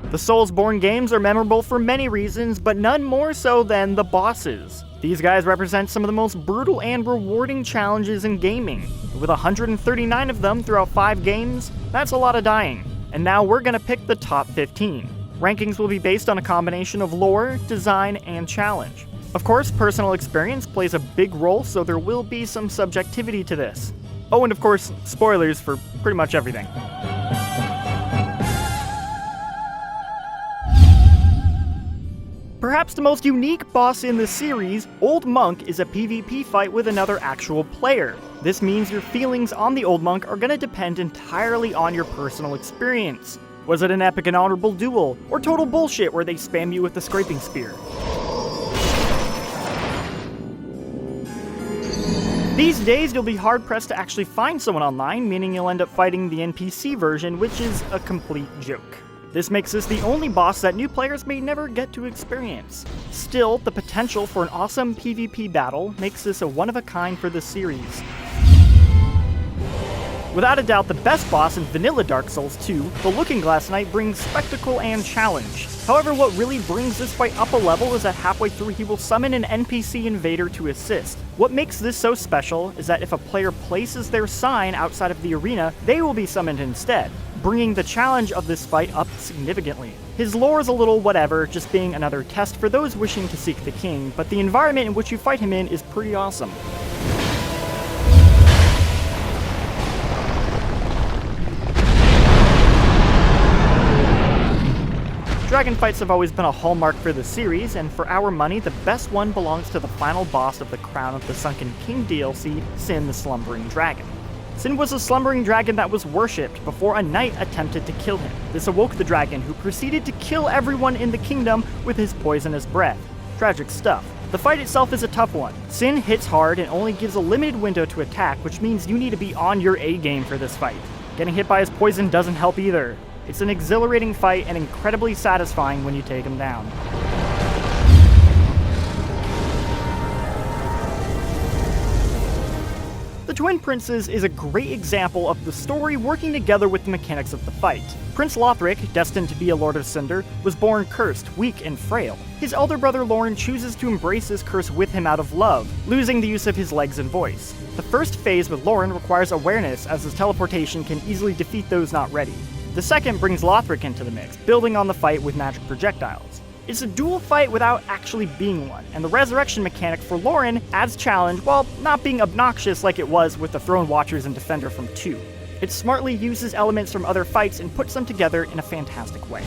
The SoulsBorne games are memorable for many reasons, but none more so than the bosses. These guys represent some of the most brutal and rewarding challenges in gaming. With 139 of them throughout 5 games, that's a lot of dying. And now we're gonna pick the top 15. Rankings will be based on a combination of lore, design, and challenge. Of course, personal experience plays a big role, so there will be some subjectivity to this. Oh, and of course, spoilers for pretty much everything. Perhaps the most unique boss in the series, Old Monk is a PvP fight with another actual player. This means your feelings on the Old Monk are going to depend entirely on your personal experience. Was it an epic and honorable duel, or total bullshit where they spam you with the scraping spear? These days, you'll be hard-pressed to actually find someone online, meaning you'll end up fighting the NPC version, which is a complete joke. This makes this the only boss that new players may never get to experience. Still, the potential for an awesome PvP battle makes this a one-of-a-kind for the series. Without a doubt the best boss in vanilla Dark Souls 2, the Lookingglass Knight brings spectacle and challenge. However, what really brings this fight up a level is that halfway through he will summon an NPC invader to assist. What makes this so special is that if a player places their sign outside of the arena, they will be summoned instead, bringing the challenge of this fight up significantly. His lore is a little whatever, just being another test for those wishing to seek the king, but the environment in which you fight him in is pretty awesome. Dragon fights have always been a hallmark for the series, and for our money, the best one belongs to the final boss of the Crown of the Sunken King DLC, Sin the Slumbering Dragon. Sin was a slumbering dragon that was worshipped before a knight attempted to kill him. This awoke the dragon, who proceeded to kill everyone in the kingdom with his poisonous breath. Tragic stuff. The fight itself is a tough one. Sin hits hard and only gives a limited window to attack, which means you need to be on your A game for this fight. Getting hit by his poison doesn't help either. It's an exhilarating fight and incredibly satisfying when you take him down. The Twin Princes is a great example of the story working together with the mechanics of the fight. Prince Lothric, destined to be a Lord of Cinder, was born cursed, weak, and frail. His elder brother Lorne chooses to embrace his curse with him out of love, losing the use of his legs and voice. The first phase with Lorne requires awareness, as his teleportation can easily defeat those not ready. The second brings Lothric into the mix, building on the fight with magic projectiles. It's a dual fight without actually being one, and the resurrection mechanic for Lorne adds challenge while not being obnoxious like it was with the Throne Watchers and Defender from 2. It smartly uses elements from other fights and puts them together in a fantastic way.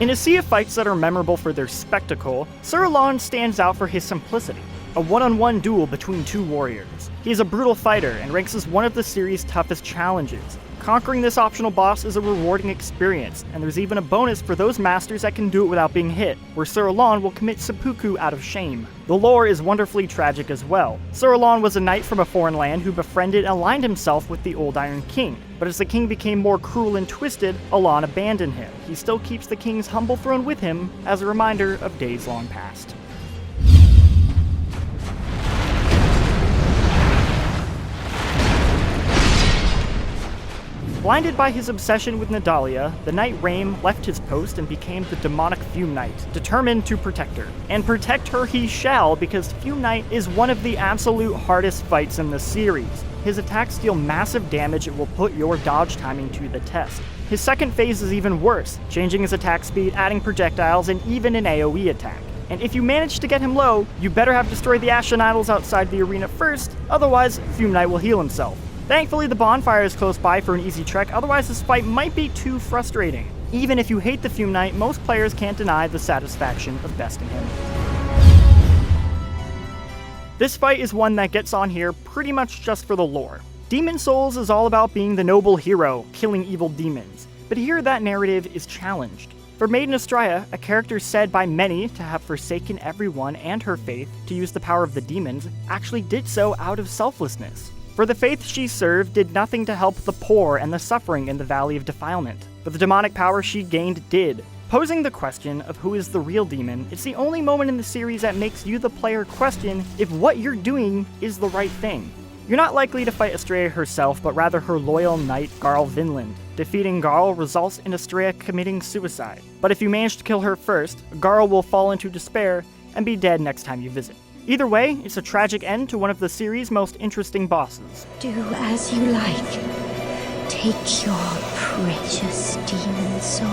In a sea of fights that are memorable for their spectacle, Sir Alonne stands out for his simplicity. A one-on-one duel between two warriors. He is a brutal fighter and ranks as one of the series' toughest challenges. Conquering this optional boss is a rewarding experience, and there's even a bonus for those masters that can do it without being hit, where Sir Alonne will commit seppuku out of shame. The lore is wonderfully tragic as well. Sir Alonne was a knight from a foreign land who befriended and aligned himself with the Old Iron King, but as the king became more cruel and twisted, Alonne abandoned him. He still keeps the king's humble throne with him as a reminder of days long past. Blinded by his obsession with Nadalia, the knight Rame left his post and became the demonic Fume Knight, determined to protect her. And protect her he shall, because Fume Knight is one of the absolute hardest fights in the series. His attacks deal massive damage and will put your dodge timing to the test. His second phase is even worse, changing his attack speed, adding projectiles, and even an AoE attack. And if you manage to get him low, you better have destroyed the Ashen Idols outside the arena first, otherwise Fume Knight will heal himself. Thankfully, the bonfire is close by for an easy trek, otherwise this fight might be too frustrating. Even if you hate the Fume Knight, most players can't deny the satisfaction of besting him. This fight is one that gets on here pretty much just for the lore. Demon Souls is all about being the noble hero, killing evil demons, but here that narrative is challenged. For Maiden Austria, a character said by many to have forsaken everyone and her faith to use the power of the demons, actually did so out of selflessness. For the faith she served did nothing to help the poor and the suffering in the Valley of Defilement, but the demonic power she gained did. Posing the question of who is the real demon, it's the only moment in the series that makes you the player question if what you're doing is the right thing. You're not likely to fight Austria herself, but rather her loyal knight Garl Vinland. Defeating Garl results in Austria committing suicide. But if you manage to kill her first, Garl will fall into despair and be dead next time you visit. Either way, it's a tragic end to one of the series' most interesting bosses. Do as you like. Take your precious demon soul.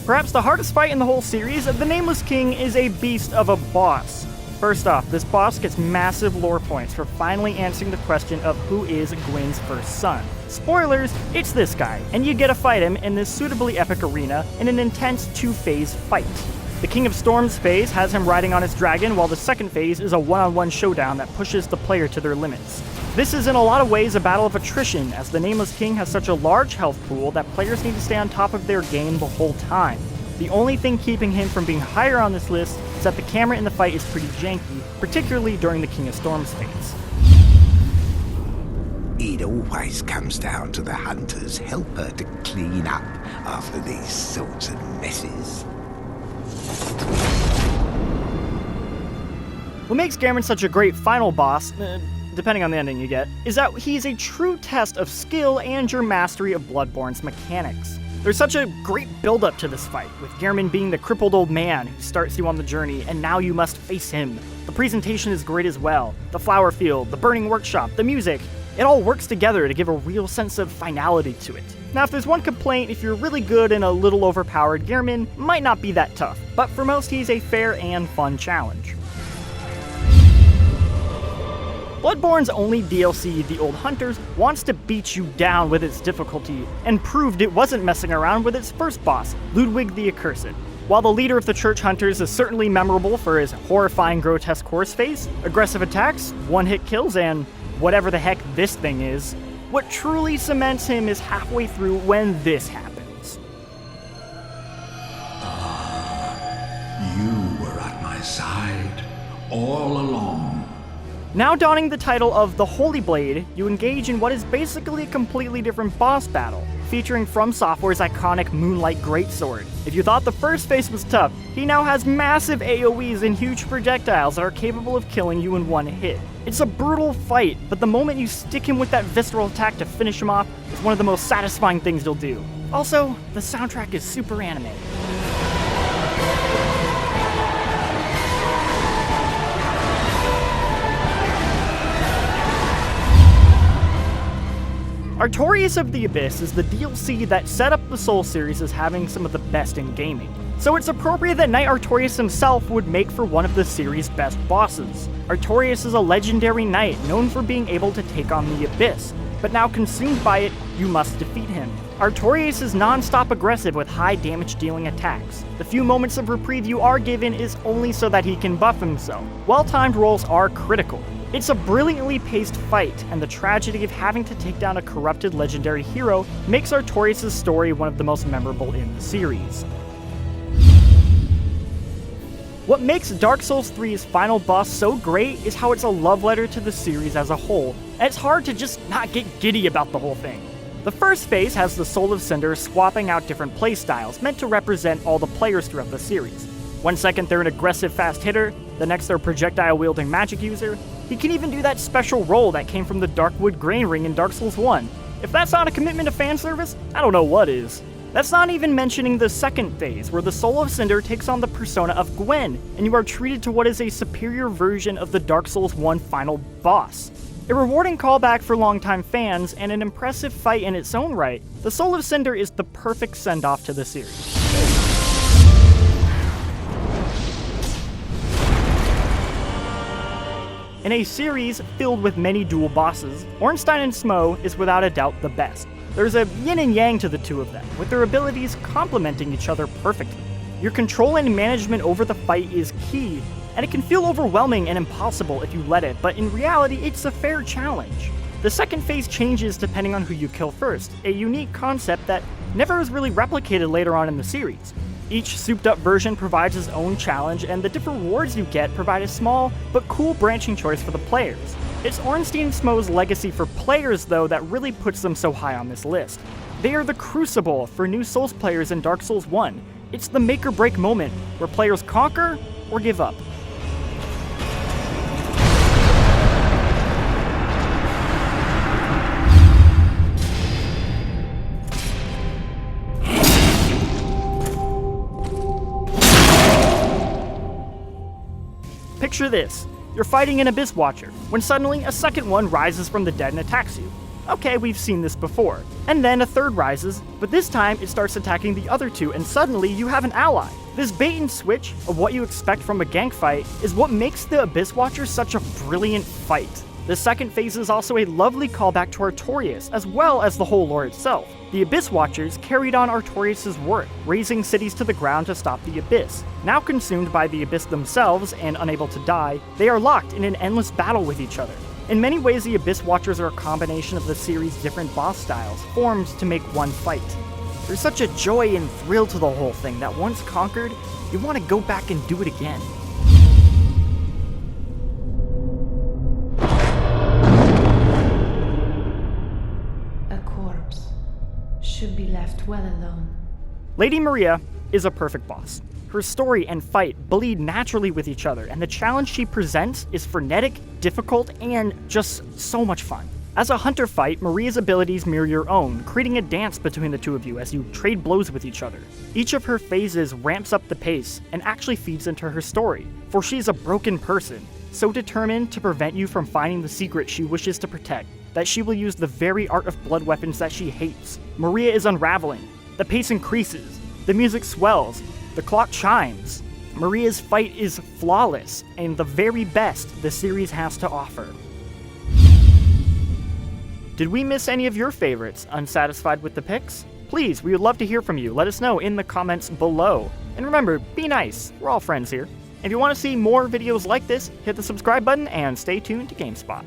Perhaps the hardest fight in the whole series, the Nameless King is a beast of a boss. First off, this boss gets massive lore points for finally answering the question of who is Gwyn's first son. Spoilers, it's this guy, and you get to fight him in this suitably epic arena in an intense 2-phase fight. The King of Storms phase has him riding on his dragon, while the second phase is a one-on-one showdown that pushes the player to their limits. This is in a lot of ways a battle of attrition, as the Nameless King has such a large health pool that players need to stay on top of their game the whole time. The only thing keeping him from being higher on this list is that the camera in the fight is pretty janky, particularly during the King of Storms phase. It always comes down to the hunter's helper to clean up after these sorts of messes. What makes Garmin such a great final boss, depending on the ending you get, is that he's a true test of skill and your mastery of Bloodborne's mechanics. There's such a great build-up to this fight, with Gehrman being the crippled old man who starts you on the journey, and now you must face him. The presentation is great as well. The flower field, the burning workshop, the music, it all works together to give a real sense of finality to it. Now, if there's one complaint, if you're really good and a little overpowered, Gehrman might not be that tough, but for most he's a fair and fun challenge. Bloodborne's only DLC, The Old Hunters, wants to beat you down with its difficulty, and proved it wasn't messing around with its first boss, Ludwig the Accursed. While the leader of the Church Hunters is certainly memorable for his horrifying grotesque horse face, aggressive attacks, one-hit kills, and whatever the heck this thing is, what truly cements him is halfway through when this happens. You were at my side all along. Now donning the title of the Holy Blade, you engage in what is basically a completely different boss battle, featuring From Software's iconic Moonlight Greatsword. If you thought the first phase was tough, he now has massive AoEs and huge projectiles that are capable of killing you in one hit. It's a brutal fight, but the moment you stick him with that visceral attack to finish him off is one of the most satisfying things you'll do. Also, the soundtrack is super animated. Artorias of the Abyss is the DLC that set up the Souls series as having some of the best in gaming. So it's appropriate that Knight Artorias himself would make for one of the series' best bosses. Artorias is a legendary knight known for being able to take on the Abyss, but now consumed by it, you must defeat him. Artorias is non-stop aggressive with high damage dealing attacks. The few moments of reprieve you are given is only so that he can buff himself. Well-timed rolls are critical. It's a brilliantly paced fight, and the tragedy of having to take down a corrupted legendary hero makes Artorias' story one of the most memorable in the series. What makes Dark Souls 3's final boss so great is how it's a love letter to the series as a whole, and it's hard to just not get giddy about the whole thing. The first phase has the Soul of Cinder swapping out different playstyles meant to represent all the players throughout the series. 1 second they're an aggressive fast hitter, the next they're a projectile wielding magic user. He can even do that special roll that came from the Darkwood Grain Ring in Dark Souls 1. If that's not a commitment to fan service, I don't know what is. That's not even mentioning the second phase, where the Soul of Cinder takes on the persona of Gwen, and you are treated to what is a superior version of the Dark Souls 1 final boss. A rewarding callback for longtime fans, and an impressive fight in its own right, the Soul of Cinder is the perfect send-off to the series. In a series filled with many dual bosses, Ornstein and Smough is without a doubt the best. There's a yin and yang to the two of them, with their abilities complementing each other perfectly. Your control and management over the fight is key, and it can feel overwhelming and impossible if you let it, but in reality it's a fair challenge. The second phase changes depending on who you kill first, a unique concept that never was really replicated later on in the series. Each souped-up version provides its own challenge, and the different rewards you get provide a small but cool branching choice for the players. It's Ornstein Smo's legacy for players, though, that really puts them so high on this list. They are the crucible for new Souls players in Dark Souls 1. It's the make-or-break moment, where players conquer or give up. Picture this. You're fighting an Abyss Watcher, when suddenly a second one rises from the dead and attacks you. Okay, we've seen this before. And then a third rises, but this time it starts attacking the other two, and suddenly you have an ally. This bait and switch of what you expect from a gank fight is what makes the Abyss Watcher such a brilliant fight. The second phase is also a lovely callback to Artorias, as well as the whole lore itself. The Abyss Watchers carried on Artorias' work, razing cities to the ground to stop the Abyss. Now consumed by the Abyss themselves and unable to die, they are locked in an endless battle with each other. In many ways, the Abyss Watchers are a combination of the series' different boss styles, formed to make one fight. There's such a joy and thrill to the whole thing that once conquered, you want to go back and do it again. Should be left well alone. Lady Maria is a perfect boss. Her story and fight bleed naturally with each other, and the challenge she presents is frenetic, difficult, and just so much fun. As a hunter fight, Maria's abilities mirror your own, creating a dance between the two of you as you trade blows with each other. Each of her phases ramps up the pace and actually feeds into her story, for she's a broken person, so determined to prevent you from finding the secret she wishes to protect, that she will use the very art of blood weapons that she hates. Maria is unraveling. The pace increases. The music swells. The clock chimes. Maria's fight is flawless, and the very best the series has to offer. Did we miss any of your favorites? Unsatisfied with the picks? Please, we would love to hear from you. Let us know in the comments below. And remember, be nice. We're all friends here. If you want to see more videos like this, hit the subscribe button and stay tuned to GameSpot.